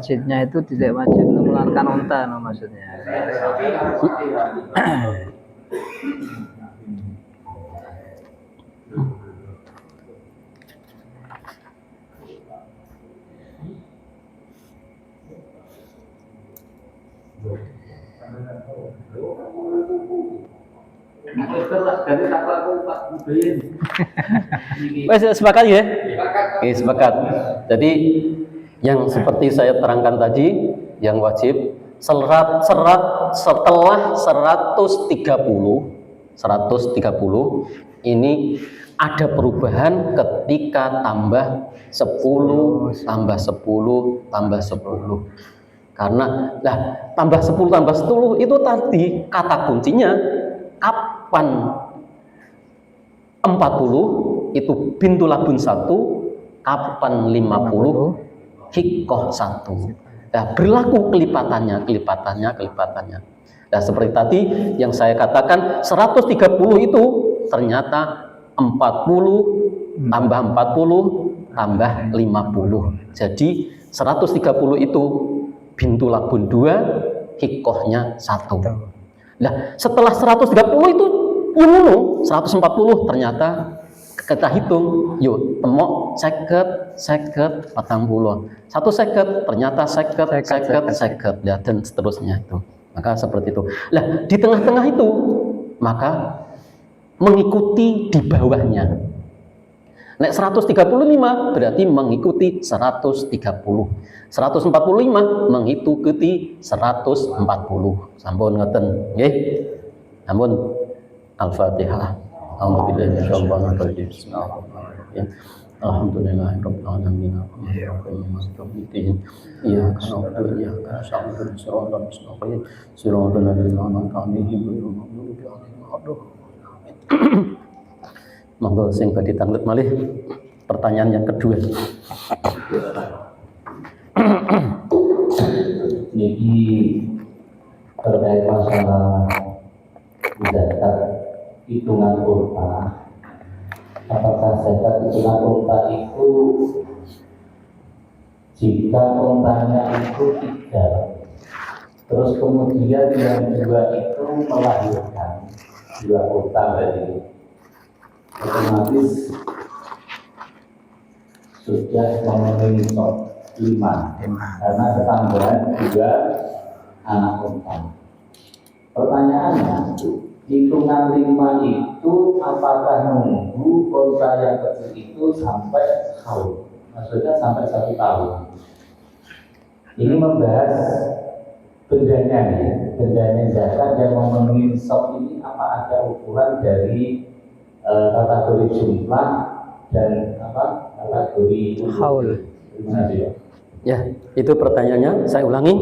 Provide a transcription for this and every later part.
wajibnya itu tidak wajib mengeluarkan unta, no, maksudnya. Sepakat ya? Oke, sepakat. Jadi yang seperti saya terangkan tadi, yang wajib setelah 130 ini ada perubahan ketika tambah 10 tambah 10 tambah 10. Karena tambah 10 tambah 10 itu tadi kata kuncinya kapan 40 itu bintu labun 1, kapan 50 hikoh 1. Nah, berlaku kelipatannya. Nah, seperti tadi yang saya katakan 130 itu ternyata 40 tambah 40 tambah 50. Jadi 130 itu bintu labun 2, hikohnya 1. Nah, setelah 130 itu 140 ternyata kita hitung, yuk temok seket 40, 1 ternyata seket ya, dan seterusnya itu. Maka seperti itu. Nah, di tengah-tengah itu maka mengikuti di bawahnya. Nek 135 berarti mengikuti 130. 145 mengikuti 140. Sampun ngeten nggih. Sampun. Al-Fatihah. Alhamdulillah insyaallah tadi. Alhamdulillahirabbil alamin. Ya monggo sing badhe tanglet malih pertanyaan yang kedua. Jadi terkait masalah zakat hitungan unta, apakah zakat hitungan unta itu jika untanya itu 3, terus kemudian yang 2 itu melahirkan 2 unta, berarti otomatis sudah memenuhi 5 karena ketambahan 2 anak unta. Pertanyaannya, hitungan 5 itu apakah menunggu unta yang kecil itu sampai haul, maksudnya sampai 1 tahun? Ini membahas bendanya ya, bendanya zakat yang memenuhi nisab ini apa ada ukuran dari kategori jumlah dan kategori haul. Ya, itu pertanyaannya, saya ulangi.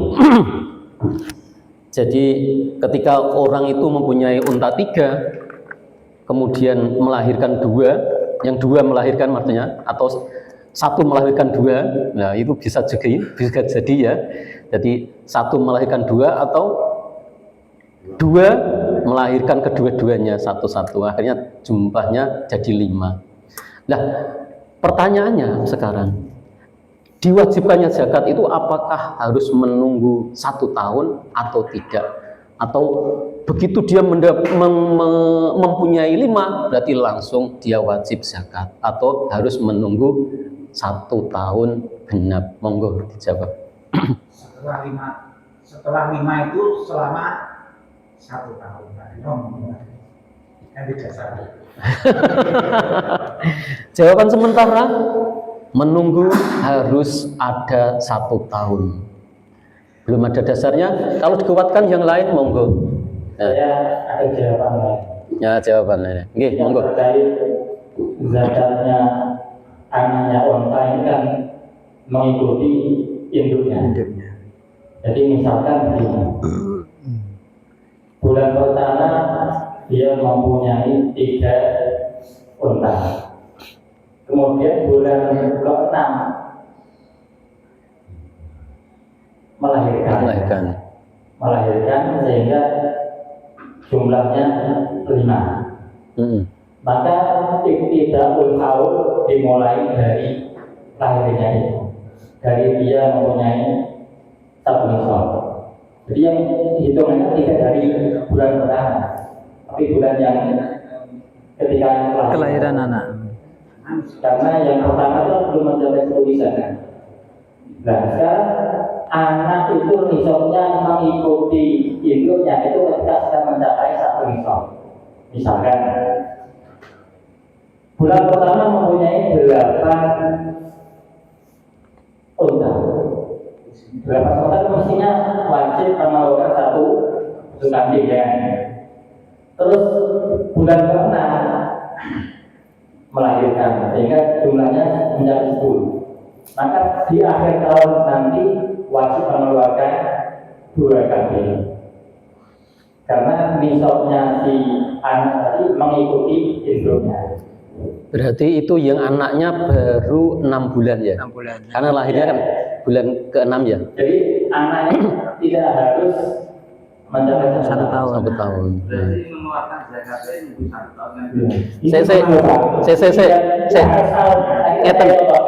Jadi ketika orang itu mempunyai unta 3, kemudian melahirkan 2, yang 2 melahirkan maksudnya, atau 1 melahirkan 2, nah itu bisa jadi ya. Jadi 1 melahirkan 2 atau 2 melahirkan kedua-duanya satu-satu, akhirnya jumlahnya jadi 5. Nah, pertanyaannya sekarang, diwajibkannya zakat itu apakah harus menunggu 1 tahun atau tidak? Atau begitu dia mempunyai 5 berarti langsung dia wajib zakat, atau harus menunggu 1 tahun genap? Monggo dijawab. Setelah 5 itu selama 1 tahun. Yang tidak salah. Jawaban sementara, menunggu harus ada 1 tahun. Belum ada dasarnya. Kalau dikuatkan yang lain, monggo. Saya ada jawaban lain. Ya, jawaban lain. Nggih, monggo. Terkait zakatnya anaknya unta ini kan mengikuti induknya. Jadi misalkan begini, bulan pertama dia mempunyai 3 unta. Kemudian bulan ke-6 melahirkan sehingga jumlahnya 5. Maka ibtidaul haul dimulai dari lahirnya itu. Dari dia mempunyai yang hitungannya tidak dari bulan pertama, tapi bulan yang ketika Kelahiran anak. Karena yang pertama itu belum mencapai 10 misalnya. Nah sekarang anak itu nisabnya mengikuti induknya itu ketika sudah mencapai 1 nisab. Misalkan bulan pertama mempunyai 8 unta. 8 unta mestinya wajib mengeluarkan 1 kambing ya. Terus bulan ke-6 melahirkan sehingga jumlahnya menjadi 10. Maka di akhir tahun nanti wajib mengeluarkan 2 kambing. Karena nisabnya si anak tadi mengikuti induknya. Berarti itu yang anaknya baru 6 bulan ya? 6 bulan. Karena lahirnya kan bulan ke-6 ya? Jadi anaknya tidak harus mencapai 1 tahun. 1 tahun. Berarti mengeluarkan zakatnya nunggu 1 tahun lagi.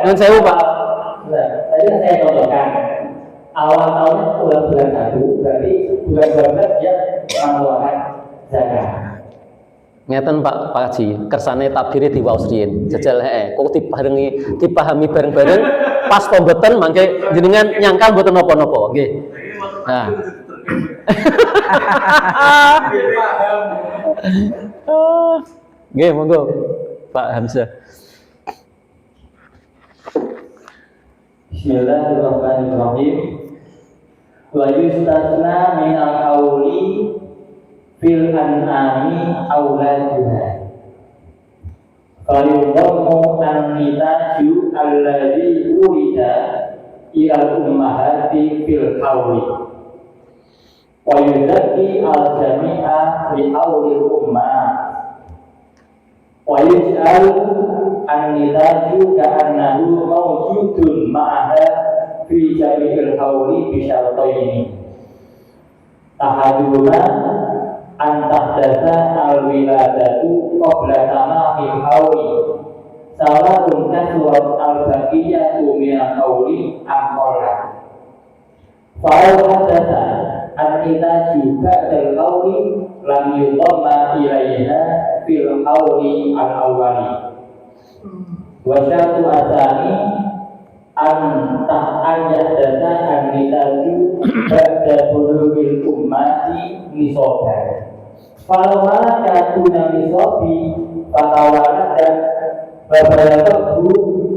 Nun sewu Pak. Tadi saya contohkan awal tahunnya bulan 1, berarti bulan 12 dia mengeluarkan zakat. Ngeten Pak Haji, kersane tabire diwaos riyin. Jajal kok dipahami bareng-bareng pas to mboten mangke jenengan nyangkal mboten napa-napa nggih. Nah. Nggih, monggo Pak Hamzah. Bismillahirrahmanirrahim. Wa yustasna minal hauli fil an'ami auladuha. Fayudhammu an-nitaju alladhi urida ilal ummahati fil hauli. Wa yuzaki al-jami'a li haulil ummah. Wa yuj'al an-nitaju ka'annahu mawjudun ma'aha fi jami'il hauli bisyartaini. Tahaduna antahdasa al-wiladatu qabla tamamil hauli. Sawa'un kasrat al-baqiyatu minal hauli amqala. Fa'al hadasa an-nitaju ba'dal hauli lam yutamma ilayha fil hauli al-awwali. Wa syartu asani an yahdasa an-nitaju ba'da bulughil ummati nisaban. Falamma katuna nisabi fatawalada babalaghu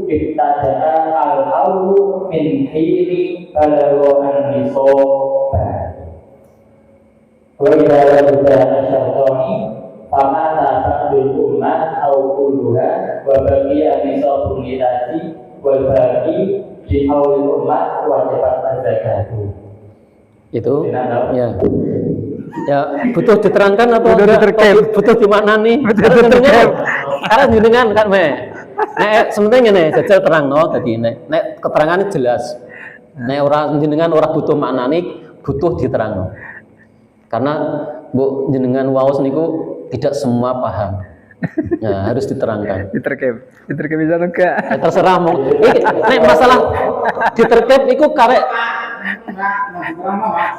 ibtada'a al-haulu min hini balagha an-nisaban. Wa idza wajada syartani famata ba'dul ummah au kulluha wa baqiya nisabun nitati wal baqi di haulil ummah wajibat zakatu. Itu ya. Ya, butuh diterangkan atau butuh dimaknani? Karena jenengan kan nek sementing ngene jajal terangno dadi nek keterangane jelas. Nek ora jenengan ora butuh maknani, butuh diterangno. Karena Bu jenengan waos niku tidak semua paham. Ya, harus diterangkan. Diterkep bisa enggak? Terserah mau. Nek masalah diterkep iku karek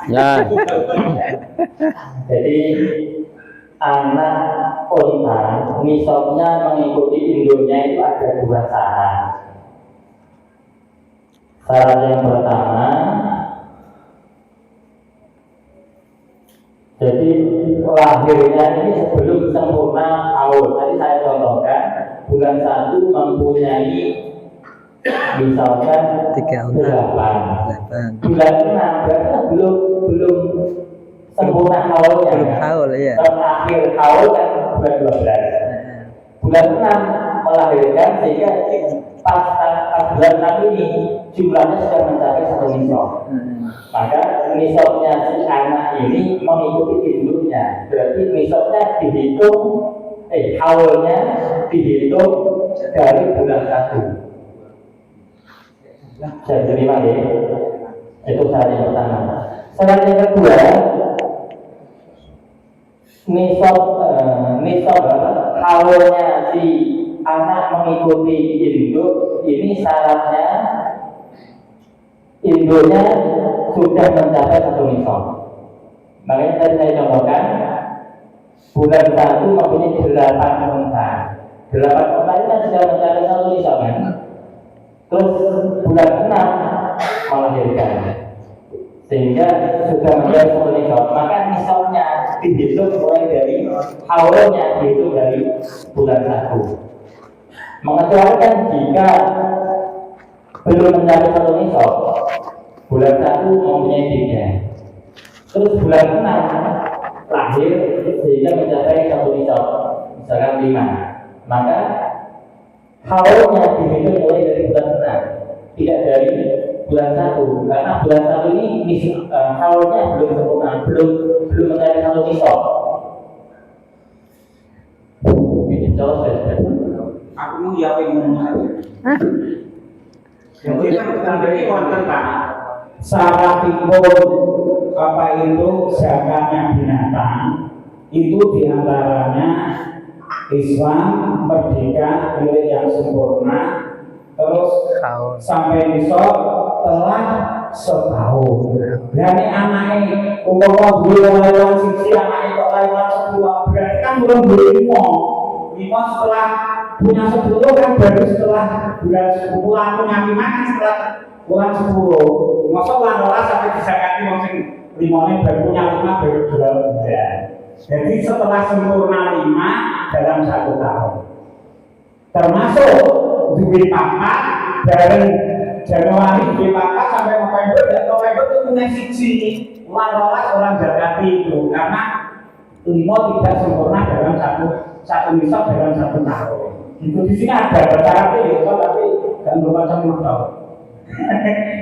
ya. Jadi anak unta nisabnya mengikuti induknya itu ada 2 syarat. Syarat yang pertama, jadi lahirnya ini sebelum sempurna tahun. Tadi saya contohkan bulan 1 mempunyai misalkan 3 8. Bulan 6 berarti belum sempurna haulnya. Belum haul ya. Terakhir haul kan bulan 12. Bulan 6 melahirkan sehingga pas bulan 6 ini jumlahnya sudah mencapai 1 nisab. Maka nisabnya si anak ini mengikuti induknya. Berarti nisabnya dihitung haulnya dihitung dari bulan 1. Saya terima ya. Itu syarat yang pertama. Syarat yang kedua, nisab haulnya si anak mengikuti induk ini syaratnya induknya sudah mencapai 1 nisab. Makanya tadi saya contohkan bulan 1 mempunyai 8 unta. 8 unta ini kan sudah mencapai 1 nisab kan? Terus bulan 6 melahirkan, sehingga sudah mencapai 1 nisab. Maka nisabnya dihitung mulai dari haulnya, dihitung dari bulan 1. Mengecualikan jika belum mencapai 1 nisab, bulan 1 mempunyai 3. Terus bulan 6 lahir sehingga mencapai 1 nisab, misalkan 5. Maka haulnya dihitung mulai dari bulan 6, tidak dari bulan 1, karena bulan 1 ini haulnya belum sempurna, belum mencapai 1 nisab. Ini contoh saja. Aku mau jawab ngomong saja. Jadi kan dari wonten Pak. Syaratipun apa itu zakatnya binatang itu diantaranya Islam, merdeka, milik yang sempurna, terus sampai nisab telah setahun. Dari anaknya umpama dulu lawan sisi anaknya kok lawan 10, berarti kan belum lima setelah punya 10 kan baru setelah bulan 10 punya 5 kan setelah bulan 10. Masa bulan 12 sampai disakati mungkin 5 ini baru punya 5 baru 2 bulan. Jadi setelah sempurna 5 dalam 1 tahun. Termasuk duit papa dari Januari duit papa sampai November, dan November itu punya siji. Bulan 12 orang zakati itu karena 5 tidak sempurna dalam satu nisab dalam 1 tahun. Itu di sini ada syaratnya ya, tapi kan bermacam tahun.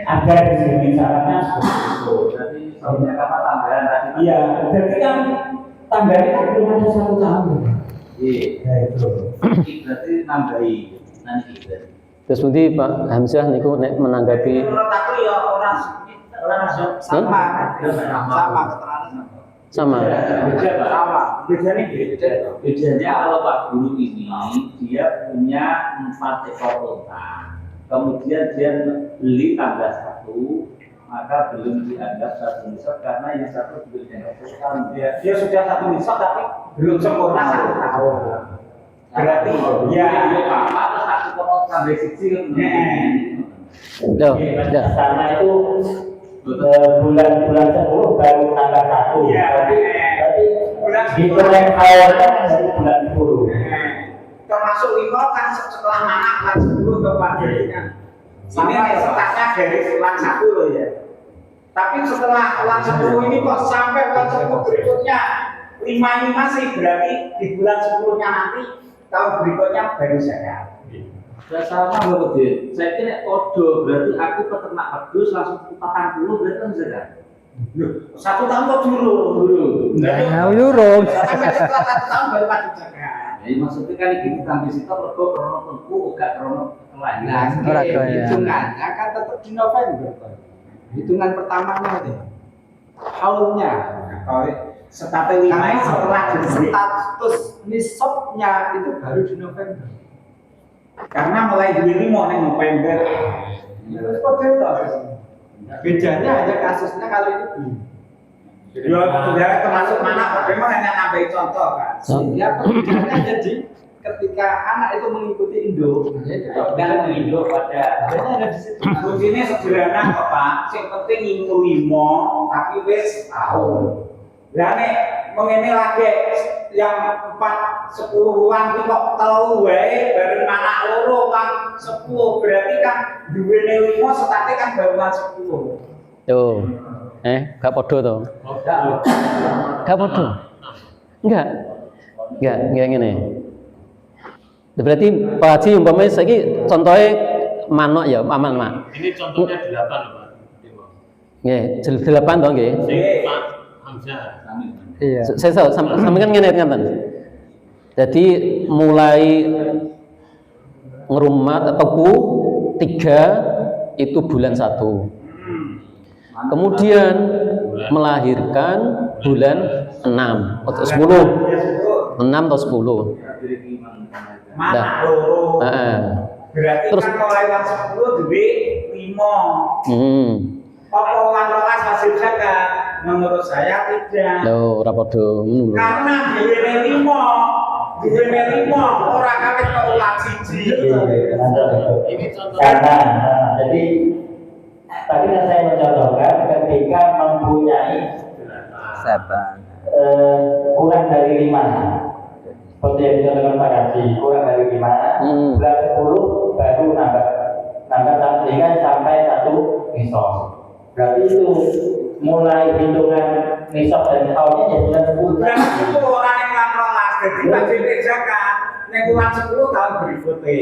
Ada di sini syaratnya seperti itu. Jadi soalnya kata tambahan tadi. Iya, jadi kan tambahannya kan belum ada 1 tahun. Iya. Ya itu. Berarti nambahi nanti berarti. Terus nanti Pak Hamzah niku nek menanggapi Menurut aku ya orang sama keterangan sama. sama. Bedanya beda. Bedanya kalau Pak Guru ini dia punya 4 ekor unta, kemudian dia beli tanggal 1, maka belum dianggap 1 nisab karena yang 1 belum dianggap 1 tahun. Dia sudah 1 nisab tapi belum sempurna 1 tahun. Berarti ya apa terus aku kalau tambah siji kan. Loh, Karena itu bulan 10 baru tanggal 1. Iya, berarti bulan hitungan awalnya dari bulan 10. termasuk 5 kan setelah mana bulan 10 ke Pak. Jadi kan ini startnya dari bulan 1 loh ya. Tapi setelah bulan 10 ini kok sampai bulan 10 berikutnya 5 masih, berarti di bulan 10-nya nanti tahun berikutnya baru zakat. Ya sama Bapak Dit. Saya kira kodo berarti aku peternak wedhus langsung 40 berarti kan zakat. 1 tahun kok dulu. Nah, euro. Sampai setelah 1 tahun baru wajib zakat. Jadi maksudnya kan ini tambah situ mergo krono tentu enggak krono kelahiran. Ora kaya. Hitungannya kan tetap di November. Hitungan pertamanya itu haulnya. Status 5 Karena setelah dibeli. status nisabnya itu baru di November. Karena mulai dibeli mau neng November. Seperti itu. Bedanya hanya kasusnya kalau itu belum. Ya termasuk mana? Memang hanya nambahin contoh kan. Ya perbedaannya jadi ketika anak itu mengikuti induk, Dan induk pada bedanya ada di situ. Kuncinya sederhana kok Pak. Yang penting ngimul 5 tapi wis tahun. Lah nek mengene lagi yang 10 bulan kok telu wae bareng anak loro kan 10, berarti kan duwene 5 setate kan baruan 10. Tuh. Gak podo to. Gak podo. Enggak ngene. Berarti Pak Haji umpamanya saiki contohnya manuk ya, aman mak. Ini contohnya 8 loh Pak. Nggih, 8 to nggih. Pak Hamzah. Iya. Saya sampe kan ngene ngaten. Jadi mulai ngerumat tuku 3 itu bulan 1. Kemudian melahirkan bulan 6 atau 10. 6 atau 10. Mana loro. Berarti Terus- kan mulai bulan 10 duwe 5. Apa bulan 12 hasil zakat. menurut saya tidak. Loh, ora padha ngono lho. Karena duwene limo ora kawit kok ulah siji. Ini contoh. Karena jadi tadi kan saya mencontohkan ketika mempunyai Saban. kurang dari 5, seperti yang dicontohkan Pak Haji, kurang dari 5, bulan 10 baru nambah sehingga sampai 1 nisab. Berarti itu mulai hitungan nisab dan tahunnya ya bulan 10. Bulan 10 orang yang ngelakukan jadi wajib zakat. Nek bulan 10 tahun berikutnya.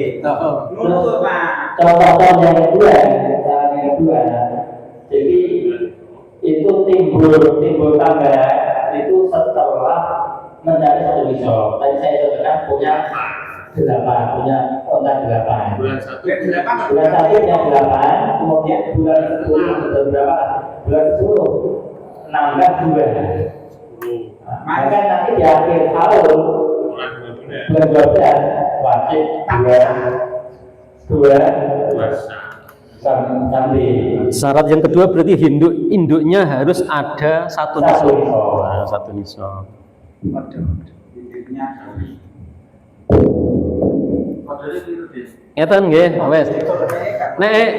Menurut Pak. Contoh yang kedua, cara yang kedua, jadi itu timbul tambahan itu setelah mencari 1 nisab. Tadi saya contohkan punya 8, punya onta 8. Bulan 1. Bulan 1 punya 8, kemudian bulan 10 berapa? Bulan 10 nambah 2. Maka nanti di akhir tahun Bulan 12. bulan 12 wajib 2 sampai Syarat yang kedua berarti induknya harus ada 1 nisab. Nah, 1 nisab. Ngeten nggih, wes. Nek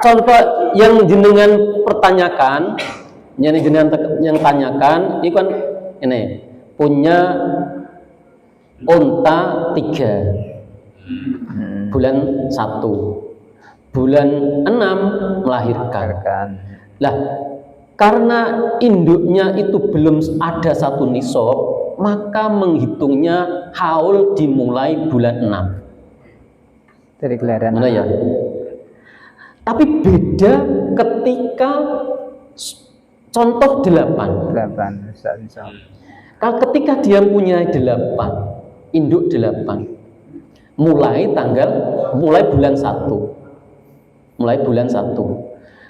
contoh yang jenengan pertanyakan, yang tanyakan, ini kan ini punya unta 3 bulan 1, bulan 6 melahirkan. Lah, karena induknya itu belum ada 1 nisab, maka menghitungnya haul dimulai bulan 6. Dari kelahiran. Mana ya? Tapi beda ketika contoh 8. 8 insya Allah. Kalau ketika dia punya 8, induk 8, mulai bulan 1. Mulai bulan 1.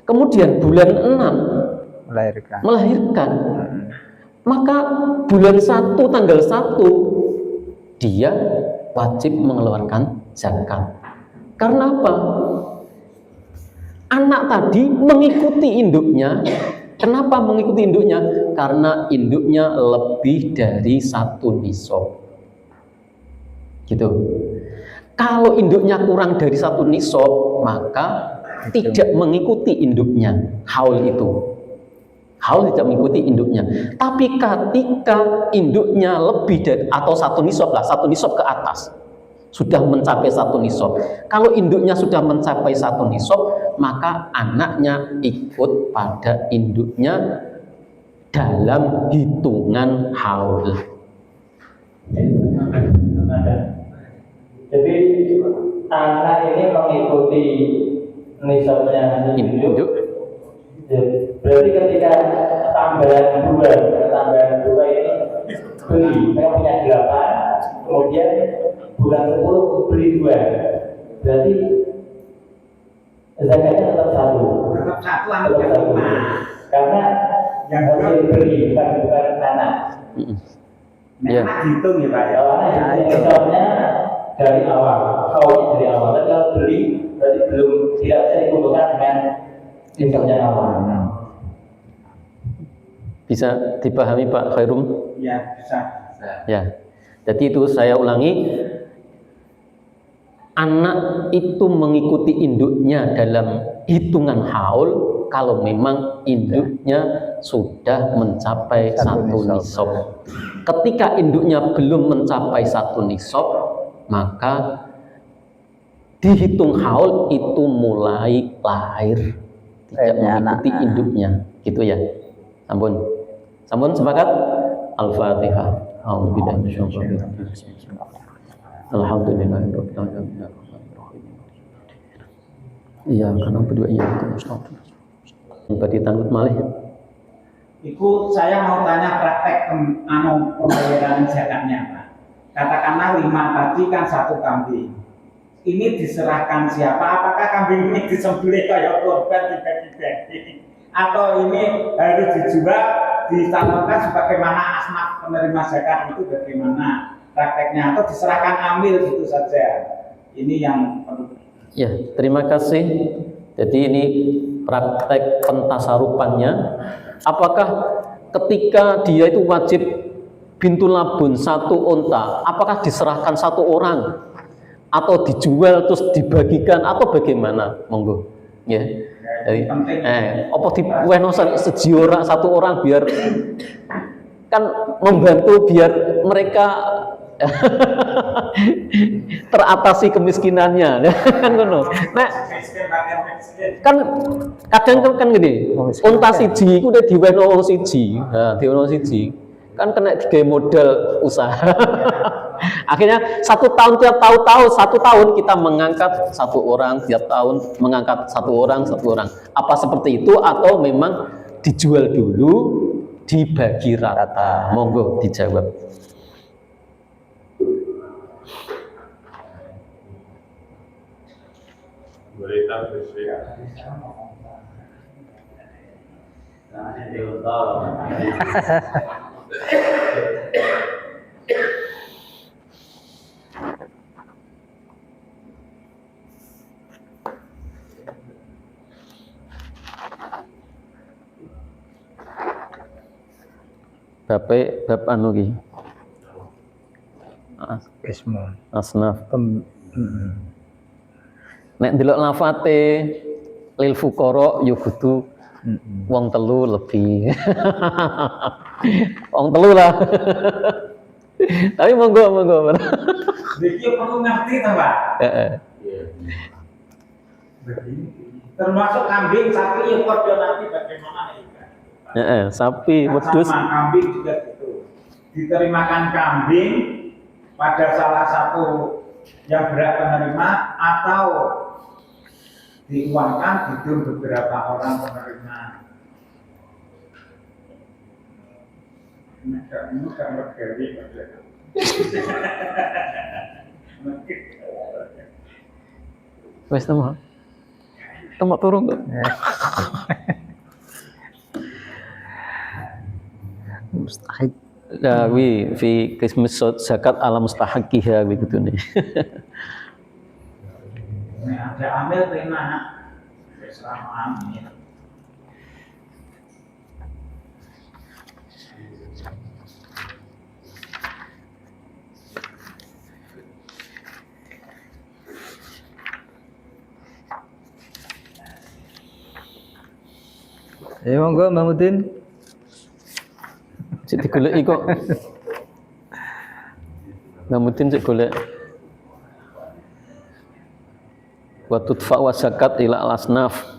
Kemudian bulan 6 melahirkan. Maka bulan 1 tanggal 1 dia wajib mengeluarkan zakat. Karena apa? Anak tadi mengikuti induknya. Kenapa mengikuti induknya? Karena induknya lebih dari 1 nisab. Gitu. Kalau induknya kurang dari 1 nisab, maka tidak mengikuti induknya. Haul itu. Haul tidak mengikuti induknya. Tapi ketika induknya lebih dari atau 1 nisab lah, 1 nisab ke atas, sudah mencapai 1 nisab. Kalau induknya sudah mencapai 1 nisab, maka anaknya ikut pada induknya dalam hitungan haul. Jadi anak ini mengikuti nisabnya induk. Berarti ketika tambahan 2 ini beli, saya punya 8, kemudian bulan 10 beli 2, berarti zakatnya tetap 1. Tetap 1 anaknya 5. Karena yang harus dibeli bukan anak. Ya. Memang dihitung ya Pak ya. Nisabnya dari awal, awalnya dari awal. Tapi kalau beli berarti belum tidak bisa dikumpulkan dengan nisabnya awal. Bisa dipahami Pak Khairum? Ya, bisa. Ya. Jadi itu saya ulangi, anak itu mengikuti induknya dalam hitungan haul kalau memang induknya sudah mencapai 1 nisab. Ketika induknya belum mencapai 1 nisab, maka dihitung haul itu mulai lahir, tidak mengikuti induknya, gitu ya. Sampun sepakat? Al-Fatihah. A'udzubillahi minasyaitonir rajim. Alhamdulillahirabbil alamin. Iya, karena berdua iya itu berarti tanggut malih. Iku saya mau tanya praktek pembayaran zakatnya Pak. Katakanlah 5 tadi kan 1 kambing. Ini diserahkan siapa? Apakah kambing ini disembelih kayak korban dibagi-bagi? Atau ini harus dijual, disalurkan sebagaimana asnaf penerima zakat itu bagaimana prakteknya? Atau diserahkan amil gitu saja? Ini yang perlu. Ya, terima kasih. Jadi ini praktek pentasarupannya. Apakah ketika dia itu wajib bintu labun 1 unta, apakah diserahkan 1 orang atau dijual terus dibagikan atau bagaimana? Monggo. Ya. Jadi, apa diwehno seji orang 1 orang biar kan membantu biar mereka teratasi kemiskinannya kan ngono. Nah, kan kadang kan gini, unta siji iku udah diwehno wong siji. Nah, diwehno siji kan kena digawe modal usaha. Akhirnya 1 tahun tiap tahun 1 tahun kita mengangkat 1 orang, tiap tahun mengangkat 1 orang. Apa seperti itu atau memang dijual dulu dibagi rata? Monggo dijawab. Berita bersih. Bab anu ki. Ismu. Asnaf. Nek ndelok lafate lil fuqara yo kudu wong telu lebih. Wong telu lah. Tapi monggo. Jadi perlu ngerti toh, Pak. Heeh. Termasuk kambing, sapi ya padha nanti bagaimana ya. Sapi, wedhus. Sama kambing juga gitu. Diterimakan kambing pada salah satu yang berhak penerima atau diuangkan di beberapa orang penerima. Ini kan mergawi. Wes teman turun kok. Mustahik. Ya, fi qismis zakat ala mustahaqiha begitu nih. Ada ambil terima. Selama amin. Ya monggo Mbak Mudin. Cek digoleki kok. Mbak Mudin cek golek. Wa tudfa wa zakat ila al-asnaf.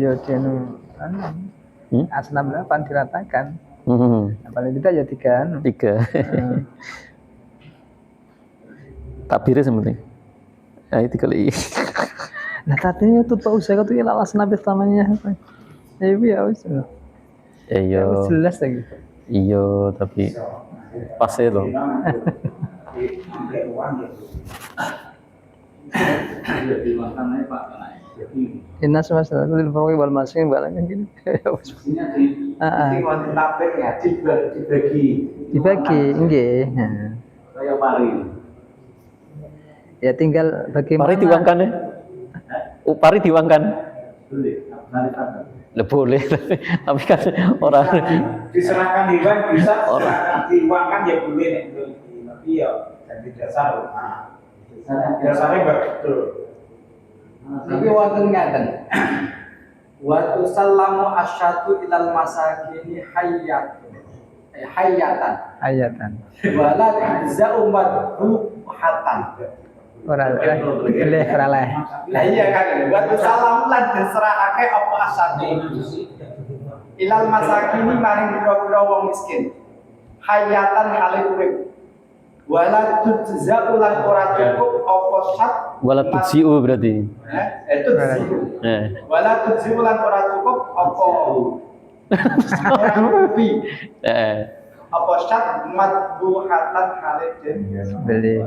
Yo jenu asnaf 8 diratakan. Paling tidak ya 3. 3. Takbirnya sementing. Ayo dikali. Nah tadinya tuh Pak usaha itu ya asnaf namanya. Ya wis. Iya. Jelas lagi. Iya, tapi pas ya loh. Inas masalah lil faqih wal masakin balanya gini. Dibagi, nggih. Kayak pari. Ya tinggal bagaimana. Pari diuangkan ya? Pari diuangkan? Boleh, tapi kan orang diserahkan hewan bisa, diuangkan ya boleh, tapi ya jadi dasar. Dasarnya betul. Niki wonten ngaten. Wa tusallamu asyatu ilal masakini hayatan. Wala tajza'u madhuhatan. Ora leh. Lah iya kan. Wa tusallamu lan diserahake apa asate ilal masakini maring pira-pira wong miskin. Hayatan kali urip. Wala tujza'u lan ora cukup apa sat wala tujiu berarti. Itu wala tujzi'u lan ora cukup apa ora lebih. apa syat matbuhatan halidin. Beli.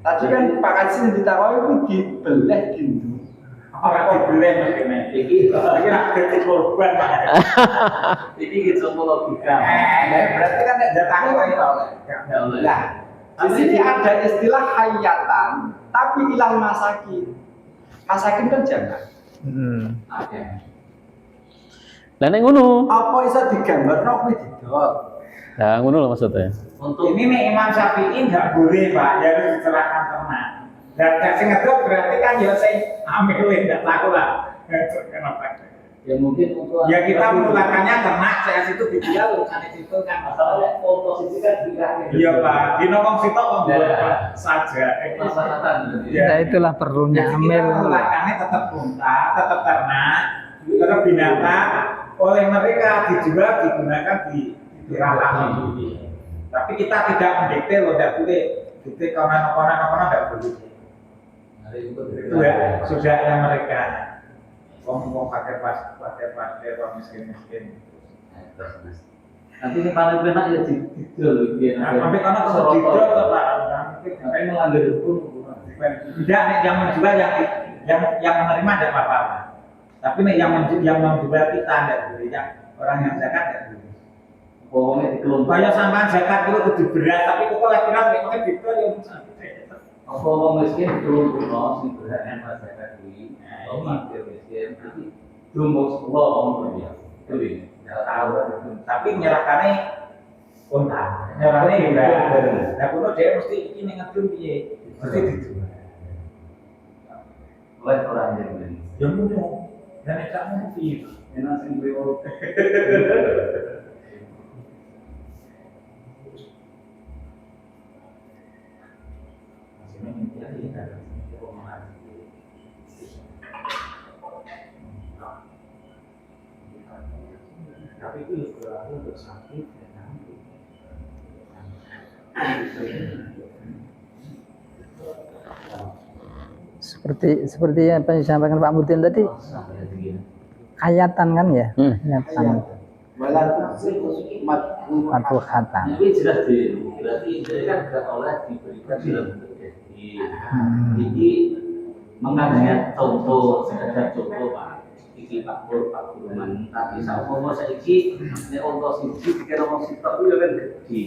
Tadi kan Pak Kaji ditakoni itu dibeleh dindu. Ora dibeleh mrene. Iki nak dadi korban Pak. Iki gitu logika. Berarti kan nek ditakoni Nah, di sini ada istilah hayatan, tapi ilal masakin. Masakin kan jangan. Oke. Lah nek ngono. Apa iso digambarno kuwi didol. Lah ngono lho maksudnya. Untuk Ini nih Imam Syafi'i nggak boleh Pak, ya harus diserahkan ternak. Dan sing ngedok berarti kan ya sing amilin nggak tahu lah. Kenapa? ya mungkin untuk Ya kita menggunakannya ternak, saya situ dijual urusan itu kan masalahnya komposisi kan dikira. Iya Pak, di nomong situ membuat Ya. saja. Masalahnya. Ya. Nah itulah perlunya Jadi amil. kita menggunakannya tetap unta, tetap ternak, tetap binatang. Oleh mereka dijual digunakan di ramah. Tapi kita tidak mendikte loh, tidak boleh. Dikte konon-konon tidak boleh. Itu ya sudahnya mereka. Ngomong pakai orang miskin. Nanti ini paling enak ya didol gitu. Sampai konon kalau didol atau Pak? Sampai melanggar hukum. Tidak, nih yang menjual yang menerima tidak apa-apa. Tapi nih yang menjual kita tidak boleh. Yang orang yang zakat tidak boleh. Pokoknya dikelompok. Kayak sampean zakat itu kudu beras, tapi kok oleh beras memangnya gitu ya. Apa orang miskin dikelompok sing berhak yang zakat kuwi. Kalau fakir miskin iki dumuk sepuluh orang ya. Itu ya tahu. Tapi nyerahkannya unta, nyerahkannya beras. Nah, kuno dia mesti ini ngedum piye? Mesti dijual. Oleh orang yang beli. Ya ngono. Dan kamu piye? Enak sing beli orang. Tapi itu berarti untuk sakit ya. Seperti yang disampaikan Pak Mudin tadi, hayatan kan ya, hayatan, matbuhatan. Tapi jelas berarti ini kan tidak oleh diberikan dalam bentuk jadi. Jadi mengenai contoh sekedar contoh Pak. Iki Pak Pur, Pak Guruman. Tapi saumpama saiki nek untuk siji dikira wong sitok kuwi kan gede.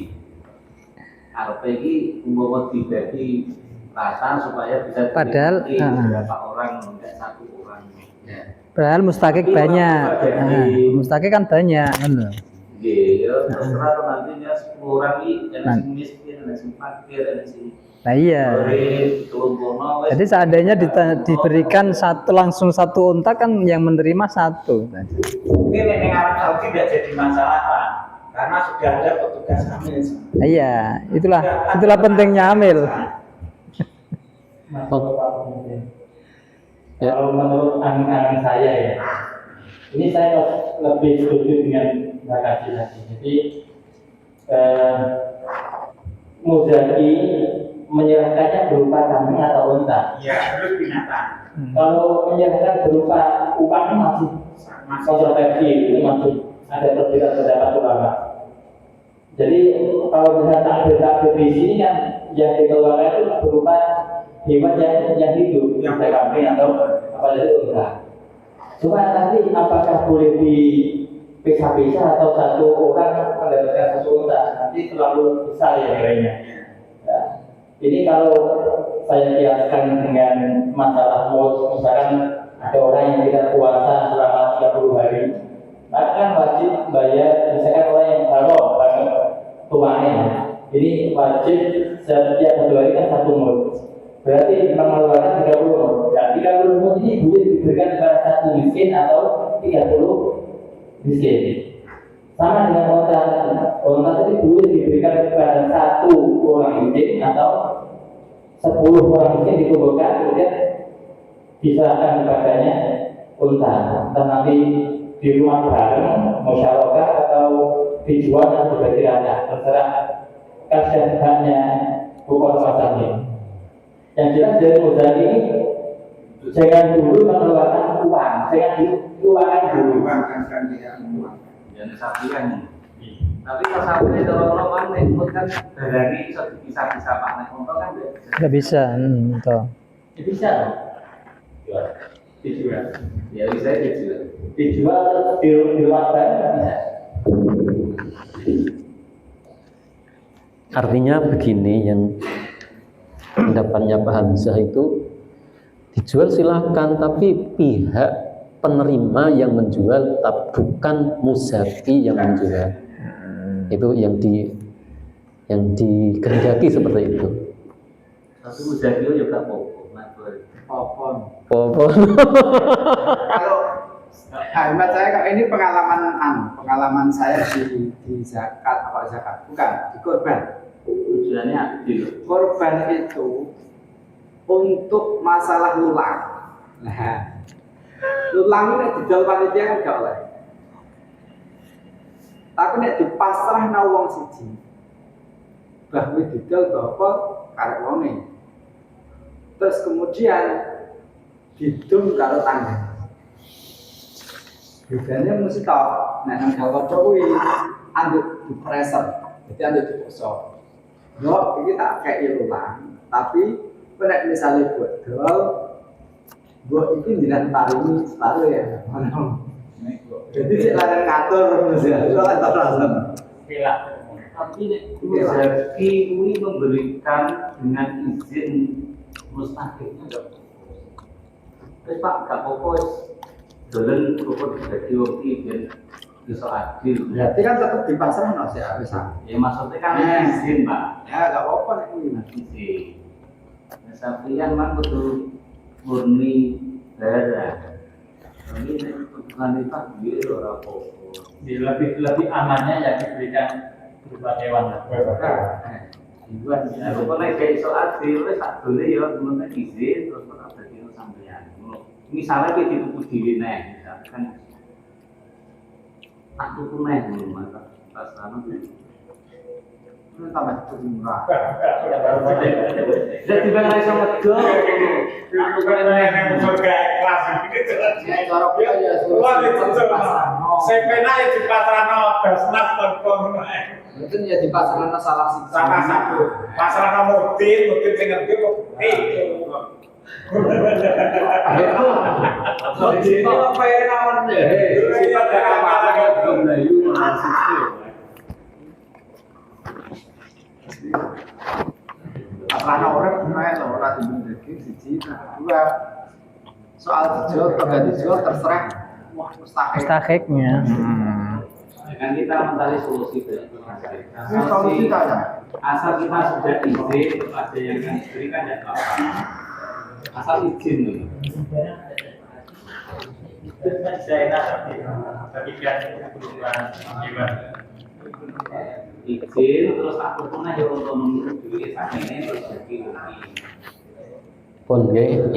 Arep iki umpama dibagi rata supaya bisa Padahal, beberapa orang enggak satu orang. Ya. Padahal mustakik Tapi banyak, orang bagi- mustakik kan banyak, kan loh. Iya, terserah tuh nantinya 10 orang ini ada yang miskin, ada yang fakir, ada yang Nah iya. kelompok. Jadi seandainya diberikan langsung satu unta kan yang menerima satu. Mungkin yang Arab Saudi tidak jadi masalah Pak, karena sudah ada petugas amil. Nah, iya, itulah pentingnya amil. Ya. Kalau menurut angan saya ya, ini saya lebih setuju dengan Mbak Kaji tadi. Jadi Muzaki menyerahkannya berupa kambing atau unta. Ya, terus binatang. Kalau menyerahkan berupa upahnya masih kontroversi, ini masih ada perbedaan pendapat ulama. Jadi kalau misalnya takbir di sini kan yang dikeluarkan itu berupa hewan yang hidup, yang kambing atau apa dari unta. Cuma nanti apakah boleh dipisah-pisah atau satu orang mendapatkan satu unta? Nanti terlalu besar ya kiranya. Ya. Ini kalau saya kiaskan dengan masalah mos, misalkan ada orang yang tidak puasa selama 30 hari, maka kan wajib bayar, misalkan orang yang haram banget tuanya, ini wajib setiap 1 hari kan 1 mut. Berarti mengeluarkan 30 mut. Nah, 30 mut ini boleh diberikan kepada 1 miskin atau 30 miskin. Sama dengan onta tadi boleh diberikan kepada 1 orang miskin atau 10 orang miskin dikumpulkan kemudian diserahkan kepadanya unta. Entah nanti di rumah bareng, musyawarah atau dijual dan dibagi rata. Terserah kasihannya bukan masalahnya. Yang jelas dari modal ini jangan dulu mengeluarkan uang, jangan diuangkan dulu. Yang sapian Tapi tasawufnya kalau orang ikut kan dari bisa panen untuk kan Nggak bisa, toh. Ya bisa. Dijual. ya bisa dijual. Dijual di luar kan bisa. Artinya begini, yang pendapatnya Pak Hamzah itu dijual silahkan, tapi pihak penerima yang menjual, bukan muzaki yang menjual. Itu yang dikehendaki seperti itu. Tapi muzaki juga popon. Kalau hemat saya, kalau ini pengalaman saya di zakat bukan di korban. Tujuannya adil. Korban itu untuk masalah lulang. Nah, lulang ini didol panitia kan gak oleh. Tapi nek dipasrah na wong siji. Bahwa didol bapak karek wonge. Terus kemudian didum karo tangga. Bedanya mesti tau. Nah, nang gawat kuwi anduk dipreser. Jadi anduk dipaksa. Yo, iki tak kei lulang, tapi nek misalnya buat dol, buat iki jenengan paringi separuh ya. Jadi cek larang ngatur terus ya. Ora tak rasan. Gila. Tapi muzaki ini memberikan dengan izin mustahiknya enggak. Terus Pak gak apa-apa wis dolen kok dadi wong iki ben iso adil. Berarti kan tetap dipasrahno sih wis. Ya maksudnya kan izin, Pak. Ya gak apa-apa nek kuwi. Izin. Nah, sampeyan man kudu murni darah. Ini kebutuhan itu dia ora apa-apa. Lebih amannya yang diberikan berupa hewan. Iwan, ya, pokoknya kayak iso adil, wes tak boleh ya, temen-temen izin, terus kok ada dino sampeyan. Misalnya kita dituku diri nih, misalkan tak tuku nih, maka pas sana nih. Ini tambah cukup murah. Jadi bang iso medho. Aku kan yang surga kelas gitu. Cara kita ya Wah, itu saya pernah ya di Patrano, Basnas Telkom. itu ya di pasarana salah siji. Salah satu. Patrano Mudin sing ngerti bukti. Ini apa ya namanya? Sifat keamanan belum layu Karena orang lumayan loh, orang di daging siji, kedua soal dijual atau nggak dijual terserah. Wah, Mustahiknya. Kan kita mencari solusi Ini solusi saja. asal kita sudah izin kepada yang diberikan ya apa-apa. Asal izin dulu. Saya enak ketika perubahan hewan. Izin terus aku pernah ya untuk menurut diri saya ini terus jadi Pun nggih,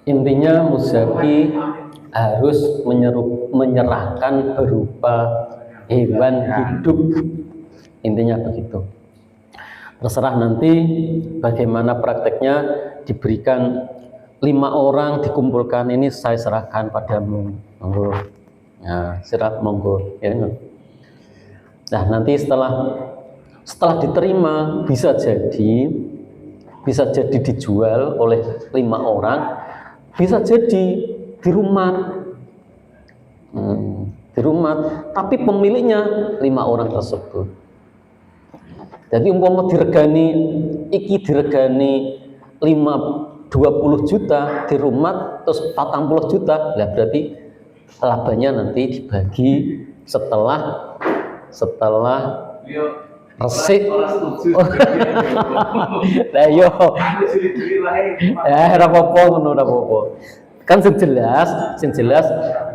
intinya muzaki harus menyerahkan berupa hewan hidup, intinya begitu. Terserah nanti bagaimana prakteknya, diberikan 5 orang dikumpulkan, ini saya serahkan padamu, monggo. Ya, serah monggo ya. Nah, nanti setelah diterima bisa jadi dijual oleh 5 orang, bisa jadi di rumah, tapi pemiliknya 5 orang tersebut. Jadi umpama diregani 20 juta di rumah, terus 40 juta, lah berarti labanya nanti dibagi setelah resik. Lah yo. Ora apa-apa ngono, ora apa-apa. Kan sing jelas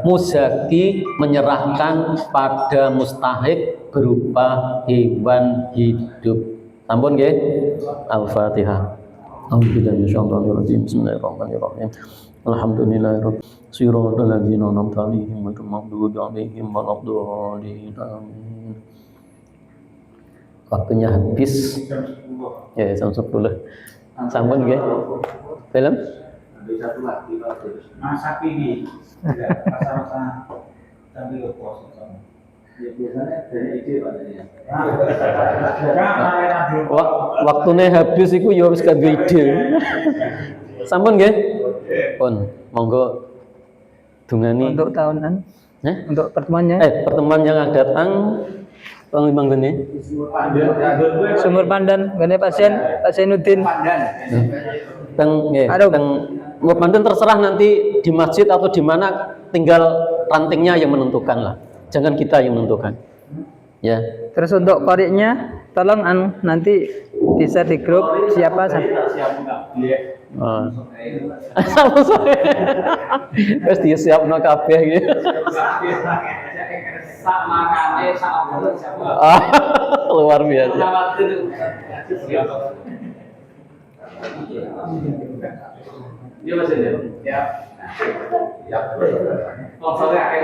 muzaki menyerahkan pada mustahik berupa hewan hidup. Sampun nggih? Al-Fatihah. A'udzubillahi minasyaitonir rajim. Bismillahirrahmanirrahim. Alhamdulillahirabbil alamin. An'amta 'alaihim ghairil maghdubi 'alaihim waladdallin. Amin. Waktunya habis. Ya, jam 10. Sampun nggih. Film? Ada satu lagi Pak. Masa ini masa-masa sambil puasa sama. Ya biasanya dari ide Pak ya. Waktunya habis iku ya wis kanggo ide. Sampun nggih? Pun, monggo dungani Untuk tahunan, untuk pertemuannya, pertemuan yang akan datang Panglima gini. Sumur Pandan, gini pasien Zainuddin. Teng Pandan terserah nanti di masjid atau di mana, tinggal rantingnya yang menentukan lah. Jangan kita yang menentukan. Ya. Terus untuk koriknya, tolong nanti di-share di grup siapa Sama saya. Terus dia siap no kabeh gitu. Luar biasa.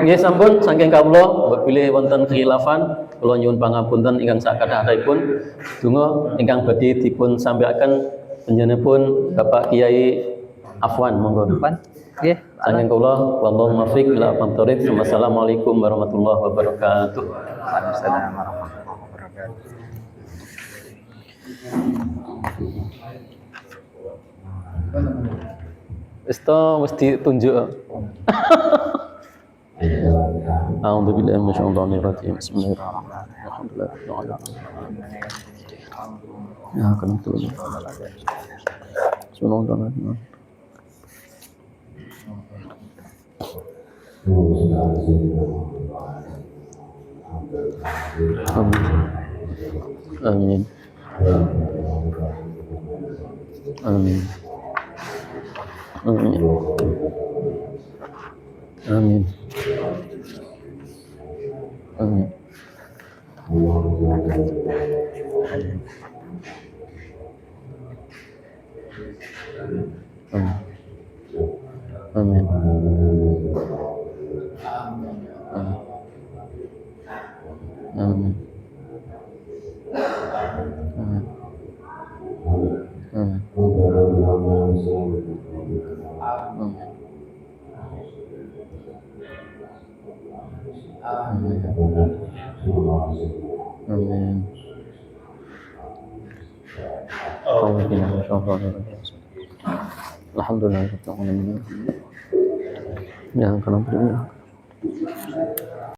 Nggih sampun saking kawula bilih wonten khilafan kula nyuwun pangapunten ingkang sakadhaipun donga ingkang badhe dipun sampaikan panjenenganipun Bapak Kiai Afwan monggo. Nggih. Saking kula wallahu muwaffiq ila aqwamit thoriq. Wassalamualaikum warahmatullahi wabarakatuh. Waalaikumsalam warahmatullahi wabarakatuh. Wis ditunjuk. A'udzu billahi minasyaitonir rajim. Bismillahirrahmanirrahim. Ya, kan tuh. Bismillahirrahmanirrahim. Amin. Amin. Amin. Amin. Amin. Amin. Amin. Amin. Alhamdulillah. Ya, kalau